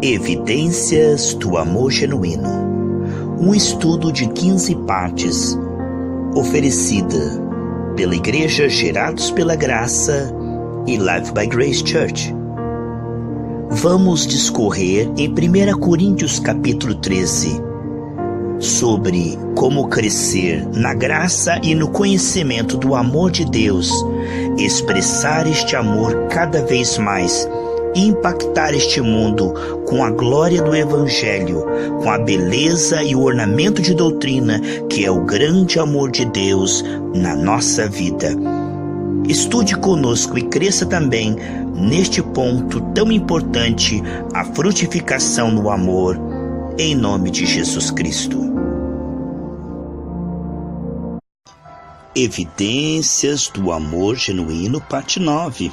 Evidências do Amor Genuíno. Um estudo de 15 partes, oferecida pela Igreja Gerados pela Graça e Life by Grace Church. Vamos discorrer em 1 Coríntios capítulo 13 sobre como crescer na graça e no conhecimento do amor de Deus, expressar este amor cada vez mais e impactar este mundo com a glória do Evangelho, com a beleza e o ornamento de doutrina que é o grande amor de Deus na nossa vida. Estude conosco e cresça também neste ponto tão importante, a frutificação no amor, em nome de Jesus Cristo. Evidências do Amor Genuíno, parte 9.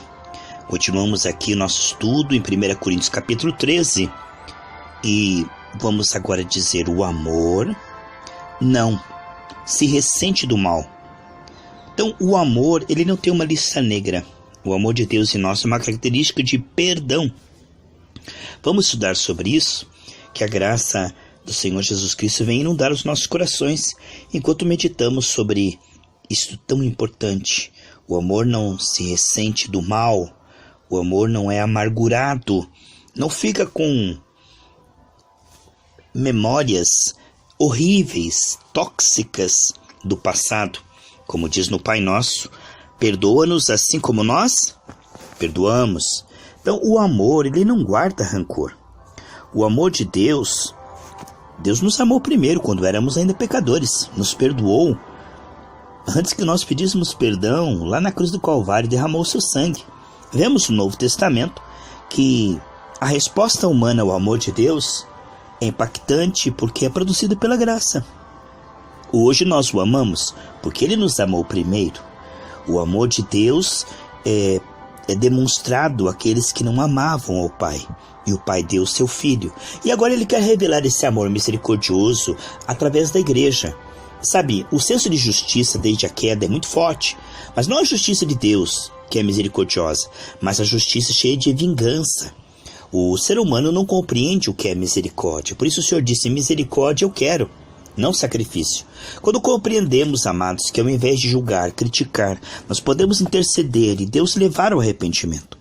Continuamos aqui nosso estudo em 1 Coríntios capítulo 13 e vamos agora dizer: o amor não se ressente do mal. Então o amor, ele não tem uma lista negra. O amor de Deus em nós é uma característica de perdão. Vamos estudar sobre isso, que a graça do Senhor Jesus Cristo vem inundar os nossos corações enquanto meditamos sobre isso tão importante. O amor não se ressente do mal. O amor não é amargurado, não fica com memórias horríveis, tóxicas do passado. Como diz no Pai Nosso, perdoa-nos assim como nós perdoamos. Então o amor, ele não guarda rancor. O amor de Deus, Deus nos amou primeiro quando éramos ainda pecadores, nos perdoou. Antes que nós pedíssemos perdão, lá na cruz do Calvário derramou o seu sangue. Vemos no Novo Testamento que a resposta humana ao amor de Deus é impactante porque é produzida pela graça. Hoje nós o amamos porque Ele nos amou primeiro. O amor de Deus é demonstrado àqueles que não amavam ao Pai. E o Pai deu seu Filho. E agora Ele quer revelar esse amor misericordioso através da igreja. Sabe, o senso de justiça desde a queda é muito forte, mas não a justiça de Deus, que é misericordiosa, mas a justiça cheia de vingança. O ser humano não compreende o que é misericórdia, por isso o Senhor disse: misericórdia eu quero, não sacrifício. Quando compreendemos, amados, que ao invés de julgar, criticar, nós podemos interceder e Deus levar ao arrependimento.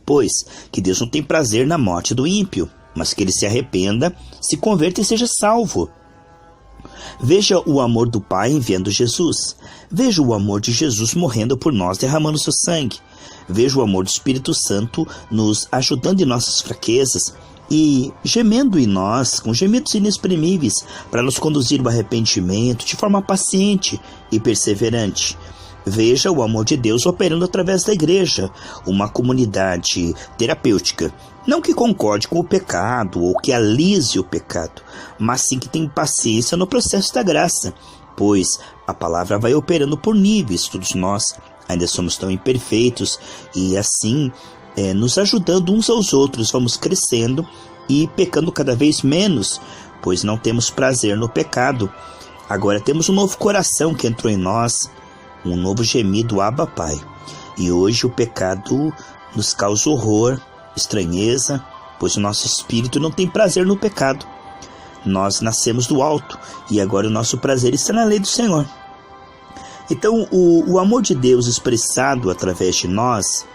Pois que Deus não tem prazer na morte do ímpio, mas que ele se arrependa, se converta e seja salvo. Veja o amor do Pai enviando Jesus. Veja o amor de Jesus morrendo por nós, derramando seu sangue. Veja o amor do Espírito Santo nos ajudando em nossas fraquezas e gemendo em nós com gemidos inexprimíveis para nos conduzir ao arrependimento de forma paciente e perseverante. Veja o amor de Deus operando através da igreja, uma comunidade terapêutica, não que concorde com o pecado ou que alise o pecado, mas sim que tem paciência no processo da graça, pois a palavra vai operando por níveis. Todos nós ainda somos tão imperfeitos e assim, nos ajudando uns aos outros, vamos crescendo e pecando cada vez menos, pois não temos prazer no pecado. Agora temos um novo coração que entrou em nós, um novo gemido, Abba Pai. E hoje o pecado nos causa horror, estranheza, pois o nosso espírito não tem prazer no pecado. Nós nascemos do alto e agora o nosso prazer está na lei do Senhor. Então o amor de Deus expressado através de nós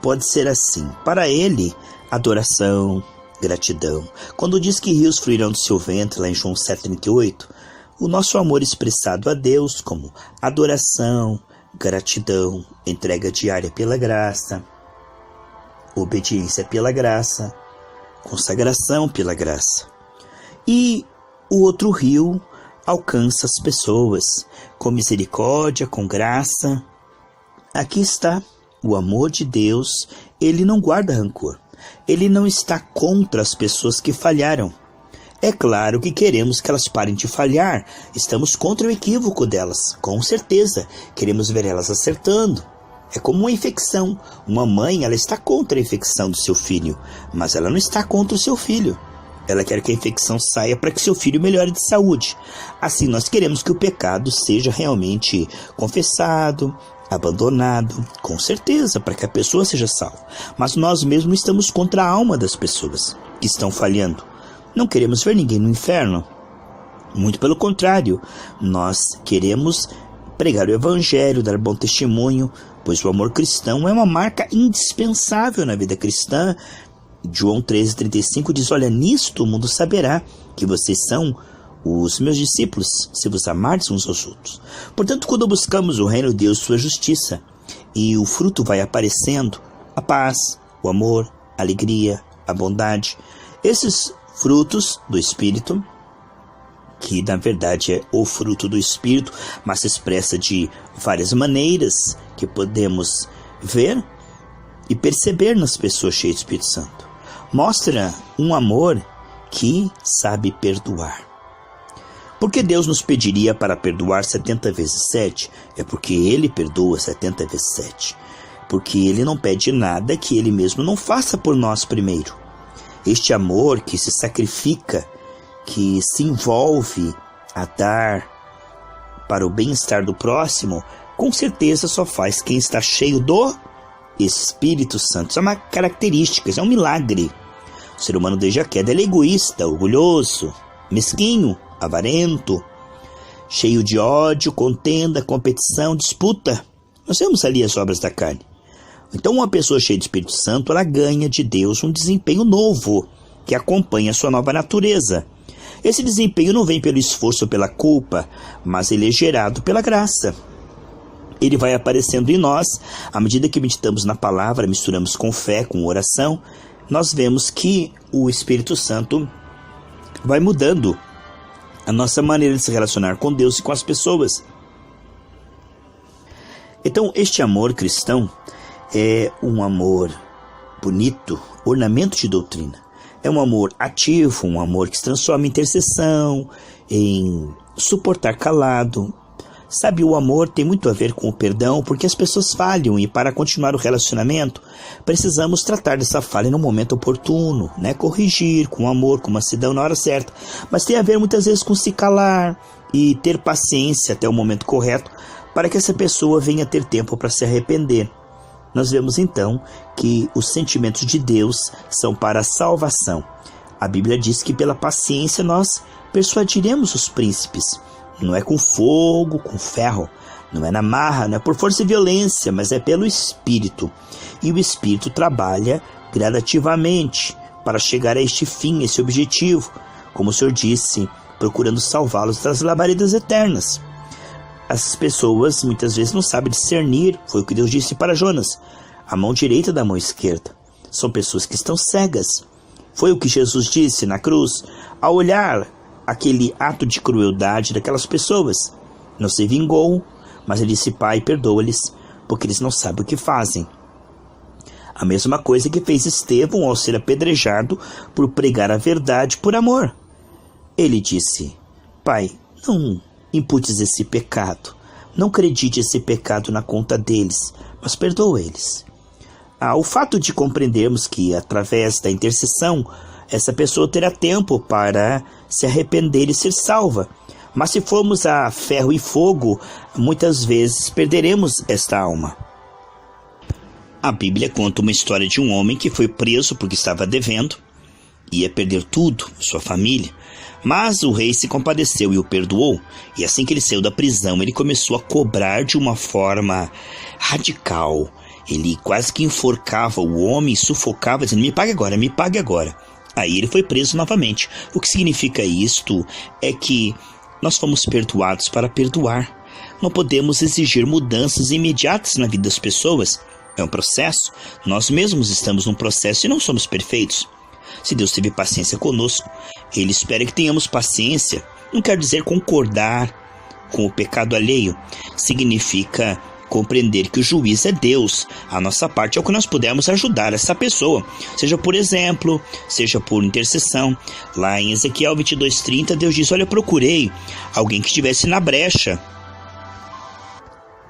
pode ser assim: para Ele, adoração, gratidão. Quando diz que rios fluirão do seu ventre, lá em João 7,38, o nosso amor expressado a Deus como adoração, gratidão, entrega diária pela graça, obediência pela graça, consagração pela graça. E o outro rio alcança as pessoas com misericórdia, com graça. Aqui está o amor de Deus. Ele não guarda rancor. Ele não está contra as pessoas que falharam. É claro que queremos que elas parem de falhar. Estamos contra o equívoco delas, com certeza. Queremos ver elas acertando. É como uma infecção. Uma mãe, ela está contra a infecção do seu filho, mas ela não está contra o seu filho. Ela quer que a infecção saia para que seu filho melhore de saúde. Assim, nós queremos que o pecado seja realmente confessado, abandonado, com certeza, para que a pessoa seja salva. Mas nós mesmos estamos contra a alma das pessoas que estão falhando. Não queremos ver ninguém no inferno. Muito pelo contrário, nós queremos pregar o evangelho, dar bom testemunho, pois o amor cristão é uma marca indispensável na vida cristã. João 13,35 diz: olha, nisto o mundo saberá que vocês são os meus discípulos, se vos amardes uns aos outros. Portanto, quando buscamos o reino de Deus, sua justiça, e o fruto vai aparecendo, a paz, o amor, a alegria, a bondade, esses frutos do Espírito, que na verdade é o fruto do Espírito, mas se expressa de várias maneiras que podemos ver e perceber nas pessoas cheias do Espírito Santo. Mostra um amor que sabe perdoar. Por que Deus nos pediria para perdoar 70 vezes 7? É porque Ele perdoa 70 vezes 7. Porque Ele não pede nada que Ele mesmo não faça por nós primeiro. Este amor que se sacrifica, que se envolve a dar para o bem-estar do próximo, com certeza só faz quem está cheio do Espírito Santo. Isso é uma característica, isso é um milagre. O ser humano desde a queda ele é egoísta, orgulhoso, mesquinho, avarento, cheio de ódio, contenda, competição, disputa. Nós vemos ali as obras da carne. Então uma pessoa cheia de Espírito Santo, ela ganha de Deus um desempenho novo, que acompanha a sua nova natureza. Esse desempenho não vem pelo esforço ou pela culpa, mas ele é gerado pela graça. Ele vai aparecendo em nós, à medida que meditamos na palavra, misturamos com fé, com oração, nós vemos que o Espírito Santo vai mudando a nossa maneira de se relacionar com Deus e com as pessoas. Então, este amor cristão é um amor bonito, ornamento de doutrina. É um amor ativo, um amor que se transforma em intercessão, em suportar calado. Sabe, o amor tem muito a ver com o perdão, porque as pessoas falham e para continuar o relacionamento, precisamos tratar dessa falha no momento oportuno, né? Corrigir com amor, com mansidão na hora certa. Mas tem a ver muitas vezes com se calar e ter paciência até o momento correto para que essa pessoa venha ter tempo para se arrepender. Nós vemos então que os sentimentos de Deus são para a salvação. A Bíblia diz que pela paciência nós persuadiremos os príncipes. Não é com fogo, com ferro, não é na marra, não é por força e violência, mas é pelo Espírito. E o Espírito trabalha gradativamente para chegar a este fim, esse objetivo, como o Senhor disse, procurando salvá-los das labaredas eternas. As pessoas muitas vezes não sabem discernir, foi o que Deus disse para Jonas, a mão direita da mão esquerda. São pessoas que estão cegas. Foi o que Jesus disse na cruz, ao olhar aquele ato de crueldade daquelas pessoas. Não se vingou, mas ele disse: Pai, perdoa-lhes, porque eles não sabem o que fazem. A mesma coisa que fez Estevão ao ser apedrejado por pregar a verdade por amor. Ele disse: Pai, não imputes esse pecado, não acredite esse pecado na conta deles, mas perdoa eles. O fato de compreendermos que através da intercessão essa pessoa terá tempo para se arrepender e ser salva. Mas se formos a ferro e fogo, muitas vezes perderemos esta alma. A Bíblia conta uma história de um homem que foi preso porque estava devendo, ia perder tudo, sua família. Mas o rei se compadeceu e o perdoou. E assim que ele saiu da prisão, ele começou a cobrar de uma forma radical. Ele quase que enforcava o homem, sufocava, dizendo: me pague agora, me pague agora. Aí ele foi preso novamente. O que significa isto é que nós fomos perdoados para perdoar. Não podemos exigir mudanças imediatas na vida das pessoas. É um processo. Nós mesmos estamos num processo e não somos perfeitos. Se Deus teve paciência conosco, Ele espera que tenhamos paciência. Não quer dizer concordar com o pecado alheio. Significa compreender que o juiz é Deus. A nossa parte é o que nós pudermos ajudar essa pessoa, seja por exemplo, seja por intercessão. Lá em Ezequiel 22:30, Deus diz: olha, eu procurei alguém que estivesse na brecha.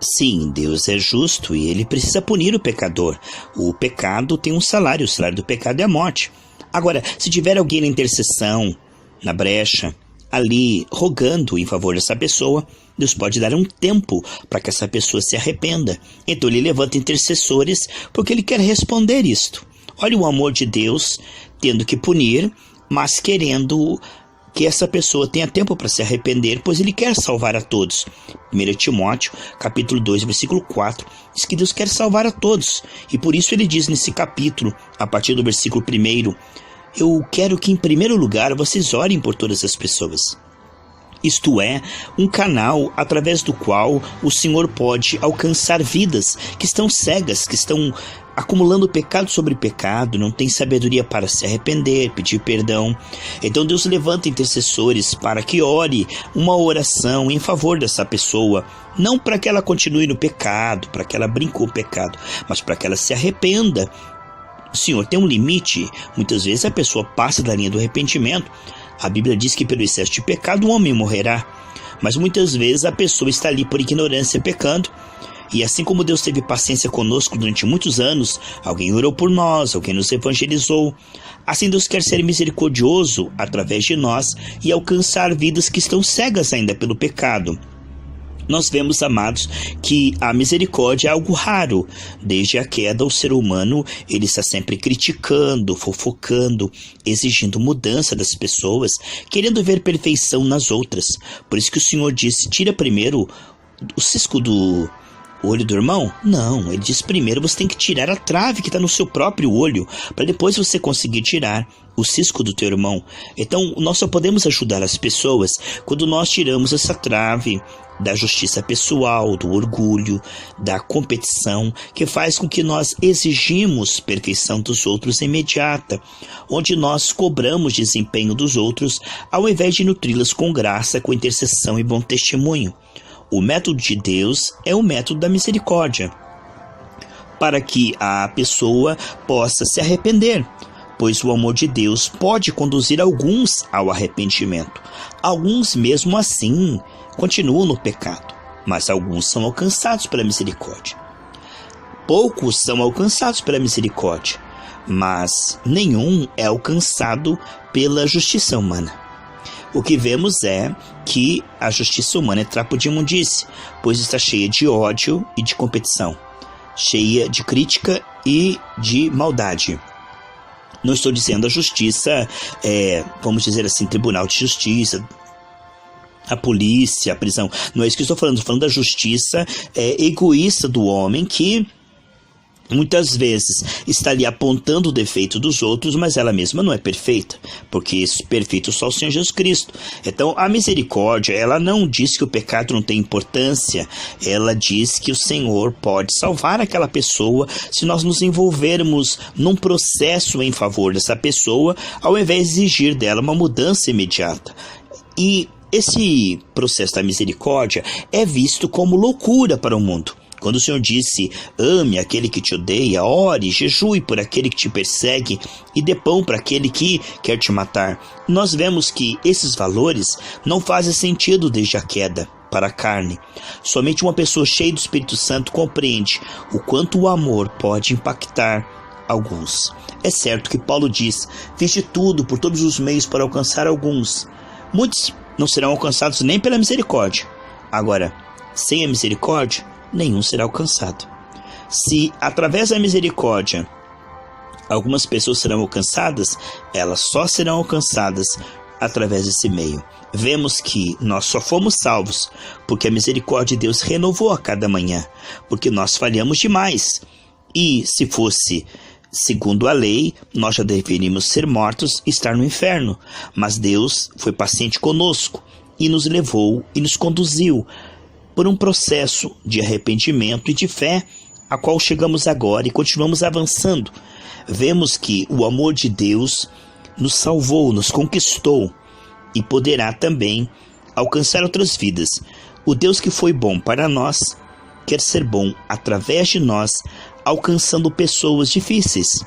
Sim, Deus é justo e Ele precisa punir o pecador. O pecado tem um salário, o salário do pecado é a morte. Agora, se tiver alguém na intercessão, na brecha, ali rogando em favor dessa pessoa, Deus pode dar um tempo para que essa pessoa se arrependa. Então ele levanta intercessores porque ele quer responder isto. Olha o amor de Deus tendo que punir, mas querendo que essa pessoa tenha tempo para se arrepender, pois ele quer salvar a todos. 1 Timóteo, capítulo 2, versículo 4, diz que Deus quer salvar a todos. E por isso ele diz nesse capítulo, a partir do versículo 1, eu quero que em primeiro lugar vocês orem por todas as pessoas. Isto é, um canal através do qual o Senhor pode alcançar vidas que estão cegas, que estão acumulando pecado sobre pecado, não tem sabedoria para se arrepender, pedir perdão. Então Deus levanta intercessores para que ore uma oração em favor dessa pessoa, não para que ela continue no pecado, para que ela brinque com o pecado, mas para que ela se arrependa. O Senhor tem um limite. Muitas vezes a pessoa passa da linha do arrependimento. A Bíblia diz que pelo excesso de pecado o homem morrerá. Mas muitas vezes a pessoa está ali por ignorância pecando. E assim como Deus teve paciência conosco durante muitos anos, alguém orou por nós, alguém nos evangelizou. Assim Deus quer ser misericordioso através de nós e alcançar vidas que estão cegas ainda pelo pecado. Nós vemos, amados, que a misericórdia é algo raro. Desde a queda, o ser humano ele está sempre criticando, fofocando, exigindo mudança das pessoas, querendo ver perfeição nas outras. Por isso que o Senhor disse, tira primeiro o cisco do olho do irmão? Não, ele diz primeiro você tem que tirar a trave que está no seu próprio olho, para depois você conseguir tirar o cisco do teu irmão. Então nós só podemos ajudar as pessoas quando nós tiramos essa trave da justiça pessoal, do orgulho, da competição, que faz com que nós exigimos perfeição dos outros imediata, onde nós cobramos desempenho dos outros ao invés de nutri-las com graça, com intercessão e bom testemunho. O método de Deus é o método da misericórdia, para que a pessoa possa se arrepender, pois o amor de Deus pode conduzir alguns ao arrependimento. Alguns, mesmo assim, continuam no pecado, mas alguns são alcançados pela misericórdia. Poucos são alcançados pela misericórdia, mas nenhum é alcançado pela justiça humana. O que vemos é que a justiça humana é trapo de imundície, pois está cheia de ódio e de competição, cheia de crítica e de maldade. Não estou dizendo a justiça, vamos dizer assim, tribunal de justiça, a polícia, a prisão. Não é isso que eu estou falando da justiça egoísta do homem que muitas vezes está ali apontando o defeito dos outros, mas ela mesma não é perfeita, porque perfeito só o Senhor Jesus Cristo. Então a misericórdia, ela não diz que o pecado não tem importância, ela diz que o Senhor pode salvar aquela pessoa se nós nos envolvermos num processo em favor dessa pessoa, ao invés de exigir dela uma mudança imediata. E esse processo da misericórdia é visto como loucura para o mundo. Quando o Senhor disse, ame aquele que te odeia, ore, jejue por aquele que te persegue e dê pão para aquele que quer te matar, nós vemos que esses valores não fazem sentido desde a queda para a carne. Somente uma pessoa cheia do Espírito Santo compreende o quanto o amor pode impactar alguns. É certo que Paulo diz, fiz de tudo por todos os meios para alcançar alguns. Muitos não serão alcançados nem pela misericórdia. Agora, sem a misericórdia, nenhum será alcançado. Se através da misericórdia algumas pessoas serão alcançadas, elas só serão alcançadas através desse meio. Vemos que nós só fomos salvos porque a misericórdia de Deus renovou a cada manhã, porque nós falhamos demais. E se fosse segundo a lei, nós já deveríamos ser mortos e estar no inferno. Mas Deus foi paciente conosco e nos levou e nos conduziu por um processo de arrependimento e de fé, a qual chegamos agora e continuamos avançando. Vemos que o amor de Deus nos salvou, nos conquistou e poderá também alcançar outras vidas. O Deus que foi bom para nós quer ser bom através de nós, alcançando pessoas difíceis.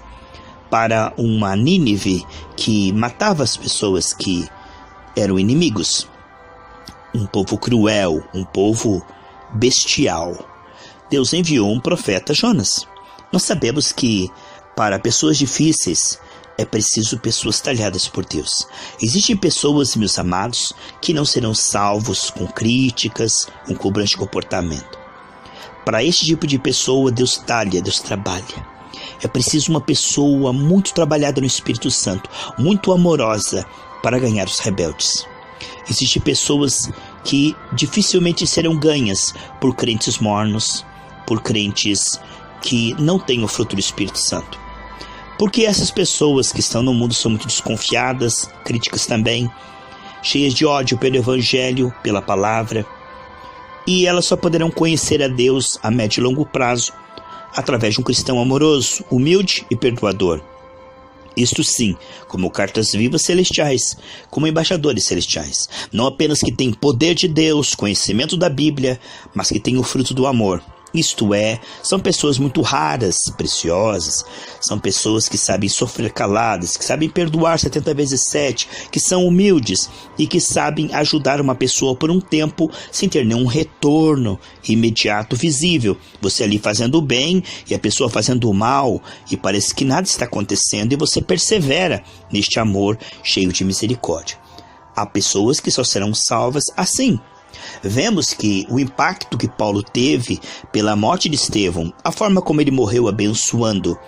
Para uma Nínive que matava as pessoas que eram inimigos, um povo cruel, um povo bestial, Deus enviou um profeta, Jonas. Nós sabemos que para pessoas difíceis é preciso pessoas talhadas por Deus. Existem pessoas, meus amados, que não serão salvos com críticas, com cobrança de comportamento. Para este tipo de pessoa, Deus talha, Deus trabalha. É preciso uma pessoa muito trabalhada no Espírito Santo, muito amorosa, para ganhar os rebeldes. Existem pessoas que dificilmente serão ganhas por crentes mornos, por crentes que não têm o fruto do Espírito Santo. Porque essas pessoas que estão no mundo são muito desconfiadas, críticas também, cheias de ódio pelo Evangelho, pela palavra, e elas só poderão conhecer a Deus a médio e longo prazo através de um cristão amoroso, humilde e perdoador. Isto sim, como cartas vivas celestiais, como embaixadores celestiais, não apenas que têm poder de Deus, conhecimento da Bíblia, mas que têm o fruto do amor. Isto é, são pessoas muito raras, preciosas, são pessoas que sabem sofrer caladas, que sabem perdoar 70 vezes 7, que são humildes e que sabem ajudar uma pessoa por um tempo sem ter nenhum retorno imediato visível. Você ali fazendo o bem e a pessoa fazendo o mal e parece que nada está acontecendo e você persevera neste amor cheio de misericórdia. Há pessoas que só serão salvas assim. Vemos que o impacto que Paulo teve pela morte de Estevão, a forma como ele morreu abençoando.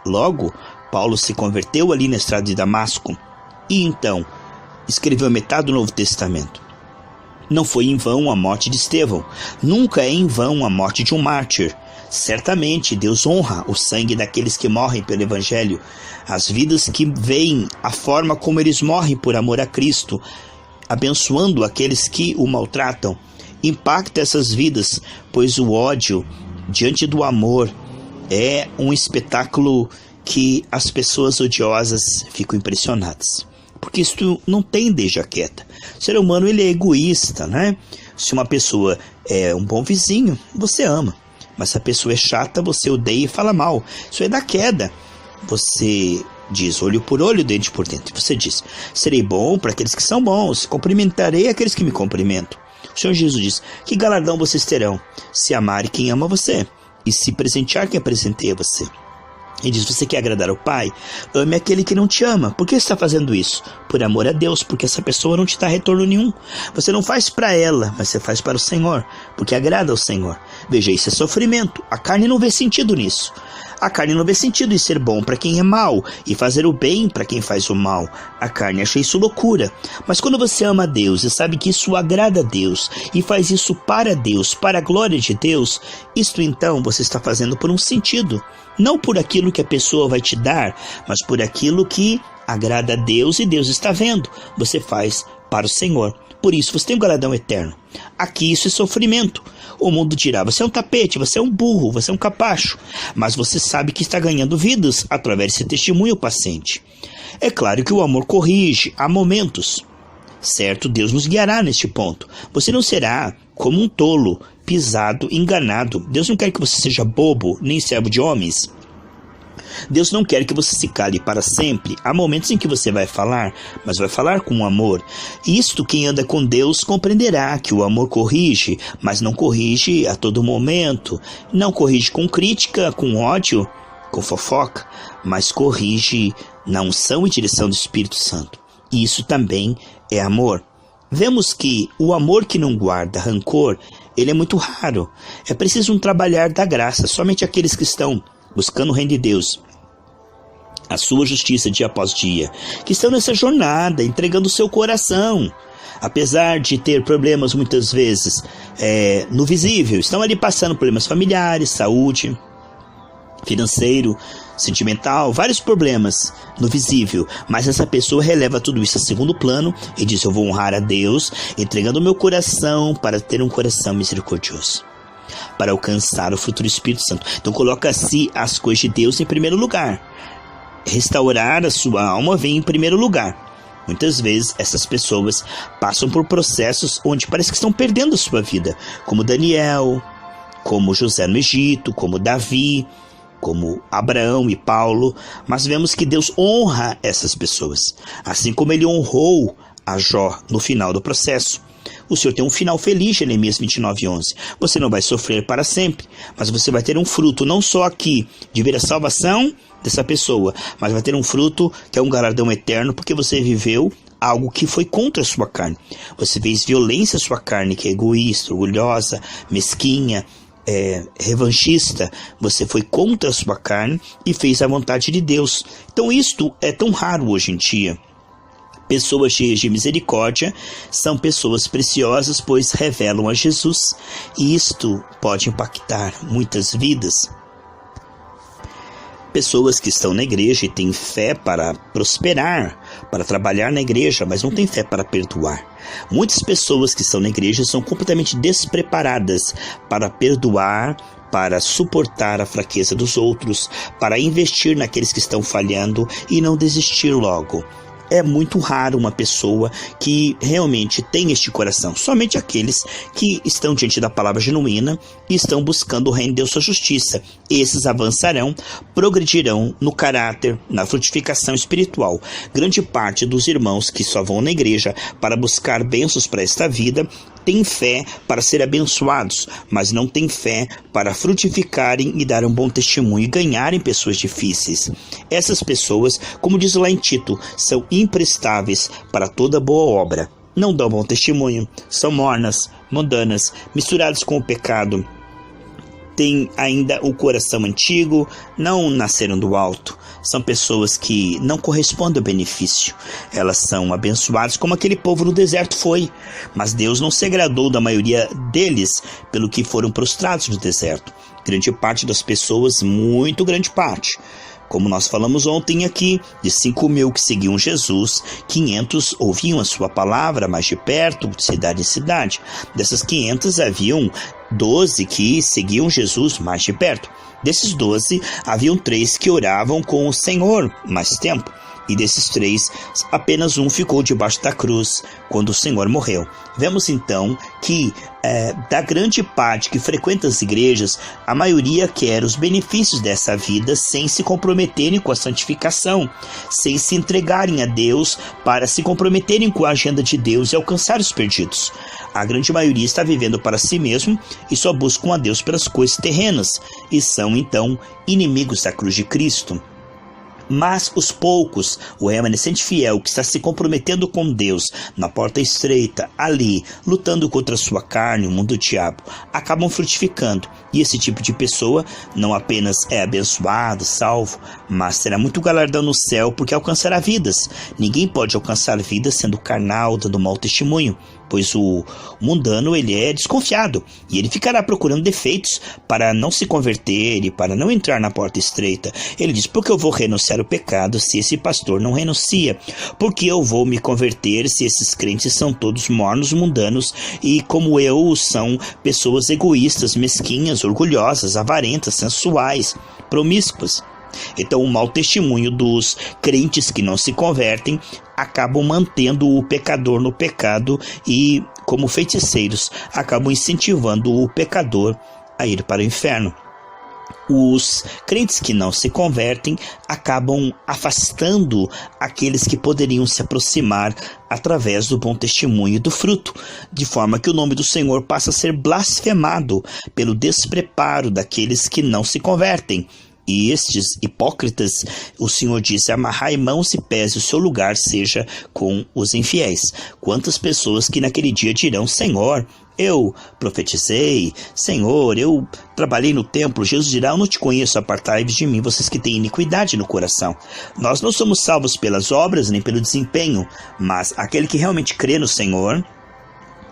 Logo, Paulo se converteu ali na estrada de Damasco e então escreveu metade do Novo Testamento. Não foi em vão a morte de Estevão, nunca é em vão a morte de um mártir. Certamente Deus honra o sangue daqueles que morrem pelo Evangelho, as vidas que veem a forma como eles morrem por amor a Cristo, abençoando aqueles que o maltratam. Impacta essas vidas, pois o ódio diante do amor é um espetáculo que as pessoas odiosas ficam impressionadas. Porque isto não tem deixa quieta. O ser humano ele é egoísta, né? Se uma pessoa é um bom vizinho, você ama. Mas se a pessoa é chata, você odeia e fala mal. Isso é da queda. Você diz olho por olho, dente por dente. Você diz, serei bom para aqueles que são bons, cumprimentarei aqueles que me cumprimentam. O Senhor Jesus diz, que galardão vocês terão se amarem quem ama você e se presentear quem presenteia você. Ele diz, você quer agradar ao Pai? Ame aquele que não te ama. Por que você está fazendo isso? Por amor a Deus, porque essa pessoa não te dá retorno nenhum. Você não faz para ela, mas você faz para o Senhor, porque agrada ao Senhor. Veja, isso é sofrimento. A carne não vê sentido nisso. A carne não vê sentido em ser bom para quem é mal e fazer o bem para quem faz o mal. A carne acha isso loucura. Mas quando você ama a Deus e sabe que isso agrada a Deus e faz isso para Deus, para a glória de Deus, isto então você está fazendo por um sentido. Não por aquilo que a pessoa vai te dar, mas por aquilo que agrada a Deus e Deus está vendo. Você faz para o Senhor. Por isso você tem um galardão eterno. Aqui isso é sofrimento. O mundo dirá, você é um tapete, você é um burro, você é um capacho. Mas você sabe que está ganhando vidas através desse testemunho paciente. É claro que o amor corrige, há momentos. Certo, Deus nos guiará neste ponto. Você não será como um tolo, pisado, enganado. Deus não quer que você seja bobo, nem servo de homens. Deus não quer que você se cale para sempre. Há momentos em que você vai falar, mas vai falar com amor. Isto quem anda com Deus compreenderá que o amor corrige, mas não corrige a todo momento. Não corrige com crítica, com ódio, com fofoca, mas corrige na unção e direção do Espírito Santo. E isso também é amor. Vemos que o amor que não guarda rancor, ele é muito raro. É preciso um trabalhar da graça. Somente aqueles que estão buscando o reino de Deus, a sua justiça dia após dia, que estão nessa jornada, entregando o seu coração, apesar de ter problemas muitas vezes no visível, estão ali passando problemas familiares, saúde, financeiro, sentimental, vários problemas no visível, mas essa pessoa releva tudo isso a segundo plano e diz, eu vou honrar a Deus, entregando o meu coração para ter um coração misericordioso, para alcançar o fruto do Espírito Santo. Então coloca-se as coisas de Deus em primeiro lugar. Restaurar a sua alma vem em primeiro lugar. Muitas vezes essas pessoas passam por processos onde parece que estão perdendo a sua vida, como Daniel, como José no Egito, como Davi, como Abraão e Paulo, mas vemos que Deus honra essas pessoas, assim como ele honrou a Jó no final do processo. O Senhor tem um final feliz, Jeremias 29:11. Você não vai sofrer para sempre, mas você vai ter um fruto, não só aqui, de ver a salvação dessa pessoa, mas vai ter um fruto que é um galardão eterno, porque você viveu algo que foi contra a sua carne. Você fez violência à sua carne, que é egoísta, orgulhosa, mesquinha, revanchista. Você foi contra a sua carne e fez a vontade de Deus. Então isto é tão raro hoje em dia. Pessoas cheias de misericórdia são pessoas preciosas, pois revelam a Jesus, e isto pode impactar muitas vidas. Pessoas que estão na igreja e têm fé para prosperar, para trabalhar na igreja, mas não têm fé para perdoar. Muitas pessoas que estão na igreja são completamente despreparadas para perdoar, para suportar a fraqueza dos outros, para investir naqueles que estão falhando e não desistir logo. É muito raro uma pessoa que realmente tem este coração. Somente aqueles que estão diante da palavra genuína e estão buscando o reino de Deus, sua justiça. Esses avançarão, progredirão no caráter, na frutificação espiritual. Grande parte dos irmãos que só vão na igreja para buscar bênçãos para esta vida tem fé para ser abençoados, mas não tem fé para frutificarem e dar um bom testemunho e ganharem pessoas difíceis. Essas pessoas, como diz lá em Tito, são imprestáveis para toda boa obra. Não dão bom testemunho, são mornas, mundanas, misturadas com o pecado. Têm ainda o coração antigo, não nasceram do alto. São pessoas que não correspondem ao benefício. Elas são abençoadas como aquele povo no deserto foi. Mas Deus não se agradou da maioria deles pelo que foram prostrados no deserto. Grande parte das pessoas, muito grande parte. Como nós falamos ontem aqui, de 5.000 que seguiam Jesus, 500 ouviam a sua palavra mais de perto, de cidade em cidade. Dessas 500 haviam 12 que seguiam Jesus mais de perto. Desses 12, haviam 3 que oravam com o Senhor mais tempo. E desses 3, apenas um ficou debaixo da cruz quando o Senhor morreu. Vemos então que da grande parte que frequenta as igrejas, a maioria quer os benefícios dessa vida sem se comprometerem com a santificação, sem se entregarem a Deus para se comprometerem com a agenda de Deus e alcançar os perdidos. A grande maioria está vivendo para si mesmo e só buscam a Deus pelas coisas terrenas e são então inimigos da cruz de Cristo. Mas os poucos, o remanescente fiel que está se comprometendo com Deus na porta estreita, ali, lutando contra a sua carne, o mundo do diabo, acabam frutificando. E esse tipo de pessoa não apenas é abençoado, salvo, mas terá muito galardão no céu porque alcançará vidas. Ninguém pode alcançar vidas sendo carnal, dando mau testemunho, pois o mundano ele é desconfiado e ele ficará procurando defeitos para não se converter e para não entrar na porta estreita. Ele diz: por que eu vou renunciar ao pecado se esse pastor não renuncia? Por que eu vou me converter se esses crentes são todos mornos, mundanos e como eu são pessoas egoístas, mesquinhas, orgulhosas, avarentas, sensuais, promíscuas? Então o mau testemunho dos crentes que não se convertem acabam mantendo o pecador no pecado e, como feiticeiros, acabam incentivando o pecador a ir para o inferno. Os crentes que não se convertem acabam afastando aqueles que poderiam se aproximar através do bom testemunho e do fruto, de forma que o nome do Senhor passa a ser blasfemado pelo despreparo daqueles que não se convertem. E estes hipócritas, o Senhor disse: amarrai mãos e pés, e o seu lugar seja com os infiéis. Quantas pessoas que naquele dia dirão: Senhor, eu profetizei, Senhor, eu trabalhei no templo. Jesus dirá: eu não te conheço, apartai-vos de mim, vocês que têm iniquidade no coração. Nós não somos salvos pelas obras, nem pelo desempenho, mas aquele que realmente crê no Senhor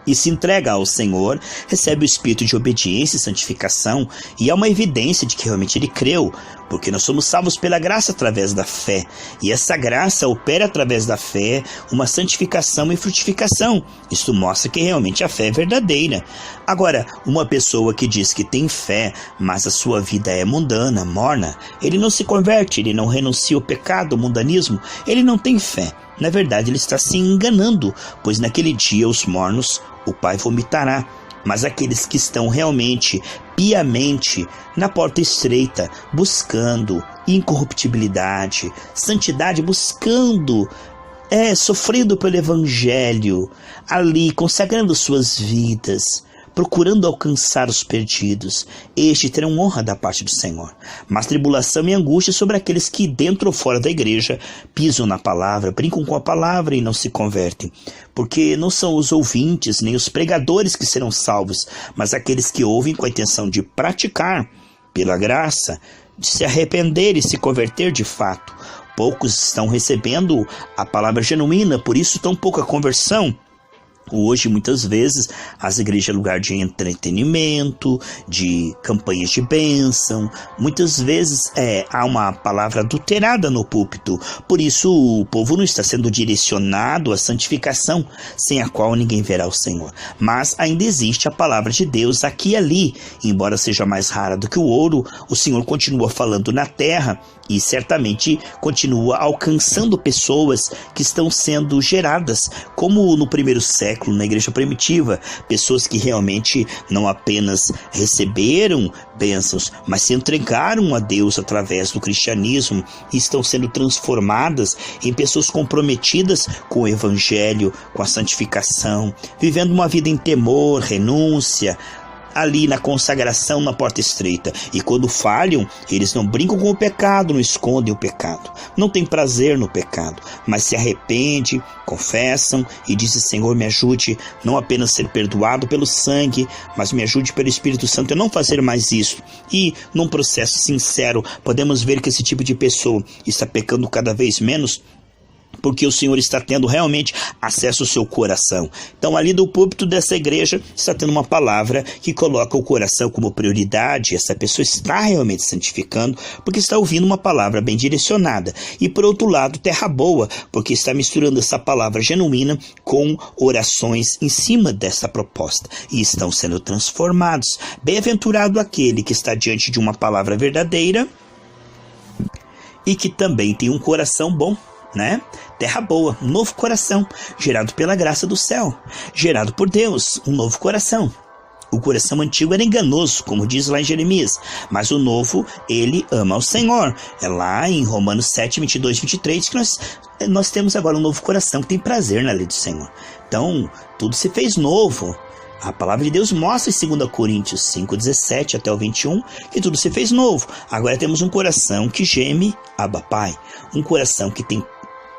e se entrega ao Senhor, recebe o espírito de obediência e santificação, e é uma evidência de que realmente ele creu, porque nós somos salvos pela graça através da fé, e essa graça opera através da fé uma santificação e frutificação. Isso mostra que realmente a fé é verdadeira. Agora, uma pessoa que diz que tem fé, mas a sua vida é mundana, morna, ele não se converte, ele não renuncia ao pecado, ao mundanismo, ele não tem fé. Na verdade, ele está se enganando, pois naquele dia os mornos o Pai vomitará. Mas aqueles que estão realmente, piamente, na porta estreita, buscando incorruptibilidade, santidade, buscando sofrendo pelo Evangelho, ali consagrando suas vidas, procurando alcançar os perdidos, estes terão honra da parte do Senhor. Mas tribulação e angústia sobre aqueles que, dentro ou fora da igreja, pisam na palavra, brincam com a palavra e não se convertem. Porque não são os ouvintes, nem os pregadores que serão salvos, mas aqueles que ouvem com a intenção de praticar, pela graça, de se arrepender e se converter de fato. Poucos estão recebendo a palavra genuína, por isso tão pouca conversão. Hoje, muitas vezes, as igrejas é lugar de entretenimento, de campanhas de bênção. Muitas vezes há uma palavra adulterada no púlpito. Por isso, o povo não está sendo direcionado à santificação, sem a qual ninguém verá o Senhor. Mas ainda existe a palavra de Deus aqui e ali. Embora seja mais rara do que o ouro, o Senhor continua falando na terra e certamente continua alcançando pessoas que estão sendo geradas, como no primeiro século, na igreja primitiva, pessoas que realmente não apenas receberam bênçãos, mas se entregaram a Deus através do cristianismo e estão sendo transformadas em pessoas comprometidas com o Evangelho, com a santificação, vivendo uma vida em temor, renúncia, ali na consagração, na porta estreita. E quando falham, eles não brincam com o pecado, não escondem o pecado, não têm prazer no pecado, mas se arrependem, confessam e dizem: Senhor, me ajude não apenas a ser perdoado pelo sangue, mas me ajude pelo Espírito Santo a não fazer mais isso. E num processo sincero, podemos ver que esse tipo de pessoa está pecando cada vez menos, porque o Senhor está tendo realmente acesso ao seu coração. Então, ali do púlpito dessa igreja, está tendo uma palavra que coloca o coração como prioridade. Essa pessoa está realmente santificando, porque está ouvindo uma palavra bem direcionada. E por outro lado, terra boa, porque está misturando essa palavra genuína com orações em cima dessa proposta. E estão sendo transformados. Bem-aventurado aquele que está diante de uma palavra verdadeira e que também tem um coração bom, né? Terra boa, um novo coração, gerado pela graça do céu, gerado por Deus, um novo coração. O coração antigo era enganoso, como diz lá em Jeremias, mas o novo, ele ama ao Senhor. É lá em Romanos 7, 22, 23, que nós temos agora um novo coração que tem prazer na lei do Senhor. Então, tudo se fez novo. A palavra de Deus mostra em 2 Coríntios 5, 17 até o 21, que tudo se fez novo. Agora temos um coração que geme, Abba Pai. Um coração que tem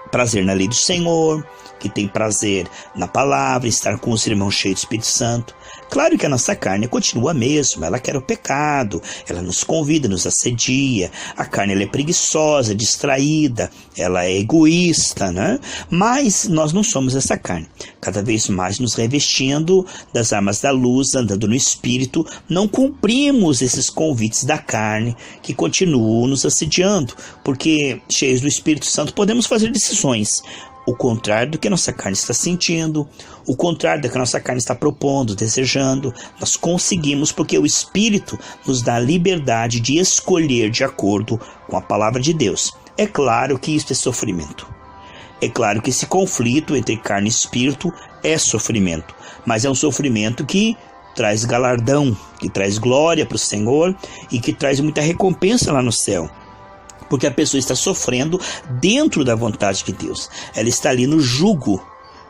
prazer na lei do Senhor, que tem prazer na palavra, estar com os irmãos cheios do Espírito Santo. Claro que a nossa carne continua a mesma, ela quer o pecado, ela nos convida, nos assedia. A carne ela é preguiçosa, distraída, ela é egoísta, né? Mas nós não somos essa carne. Cada vez mais nos revestindo das armas da luz, andando no Espírito, não cumprimos esses convites da carne que continuam nos assediando, porque cheios do Espírito Santo podemos fazer decisões o contrário do que a nossa carne está sentindo, o contrário do que a nossa carne está propondo, desejando. Nós conseguimos porque o Espírito nos dá a liberdade de escolher de acordo com a palavra de Deus. É claro que isso é sofrimento. É claro que esse conflito entre carne e espírito é sofrimento, mas é um sofrimento que traz galardão, que traz glória para o Senhor e que traz muita recompensa lá no céu. Porque a pessoa está sofrendo dentro da vontade de Deus. Ela está ali no jugo,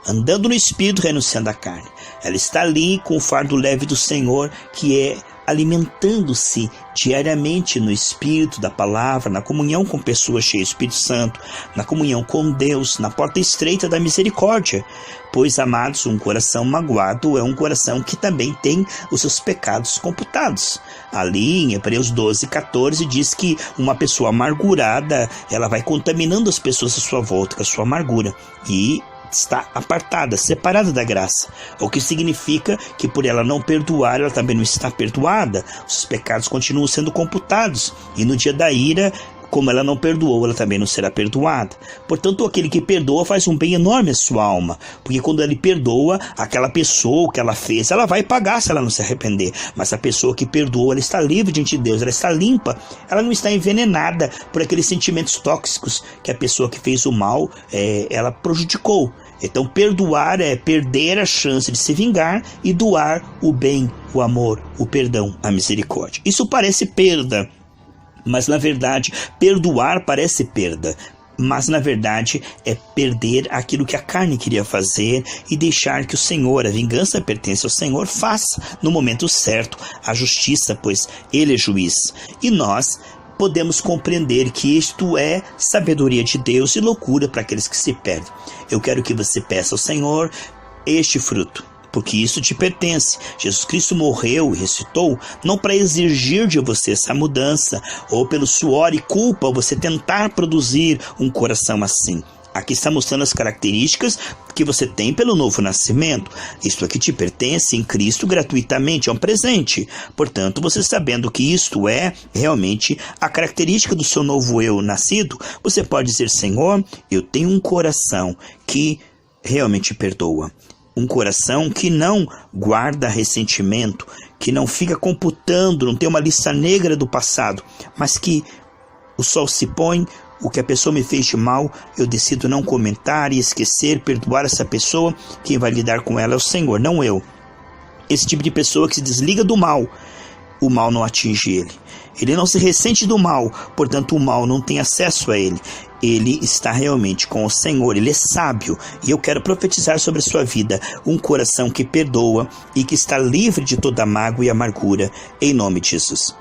andando no Espírito, renunciando à carne. Ela está ali com o fardo leve do Senhor, que é alimentando-se diariamente no Espírito da palavra, na comunhão com pessoas cheias do Espírito Santo, na comunhão com Deus, na porta estreita da misericórdia. Pois, amados, um coração magoado é um coração que também tem os seus pecados computados. Ali em Hebreus 12, 14 diz que uma pessoa amargurada, ela vai contaminando as pessoas à sua volta com a sua amargura e está apartada, separada da graça, o que significa que por ela não perdoar, ela também não está perdoada, os pecados continuam sendo computados, e no dia da ira, como ela não perdoou, ela também não será perdoada. Portanto, aquele que perdoa faz um bem enorme à sua alma, porque quando ele perdoa, aquela pessoa, o que ela fez, ela vai pagar se ela não se arrepender, mas a pessoa que perdoa, ela está livre diante de Deus, ela está limpa, ela não está envenenada por aqueles sentimentos tóxicos que a pessoa que fez o mal, ela prejudicou. Então, perdoar é perder a chance de se vingar e doar o bem, o amor, o perdão, a misericórdia. Isso parece perda, mas na verdade, perdoar parece perda. mas na verdade é perder aquilo que a carne queria fazer e deixar que o Senhor, a vingança pertence ao Senhor, faça no momento certo a justiça, pois Ele é juiz. E nós podemos compreender que isto é sabedoria de Deus e loucura para aqueles que se perdem. Eu quero que você peça ao Senhor este fruto, porque isso te pertence. Jesus Cristo morreu e ressuscitou não para exigir de você essa mudança, ou pelo suor e culpa você tentar produzir um coração assim. Aqui está mostrando as características que você tem pelo novo nascimento. Isto aqui te pertence em Cristo gratuitamente, é um presente. Portanto, você sabendo que isto é realmente a característica do seu novo eu nascido, você pode dizer: Senhor, eu tenho um coração que realmente perdoa. Um coração que não guarda ressentimento, que não fica computando, não tem uma lista negra do passado, mas que o sol se põe, o que a pessoa me fez de mal, eu decido não comentar e esquecer, perdoar essa pessoa. Quem vai lidar com ela é o Senhor, não eu. Esse tipo de pessoa que se desliga do mal, o mal não atinge ele. Ele não se ressente do mal, portanto o mal não tem acesso a ele. Ele está realmente com o Senhor, ele é sábio. E eu quero profetizar sobre a sua vida um coração que perdoa e que está livre de toda mágoa e amargura, em nome de Jesus.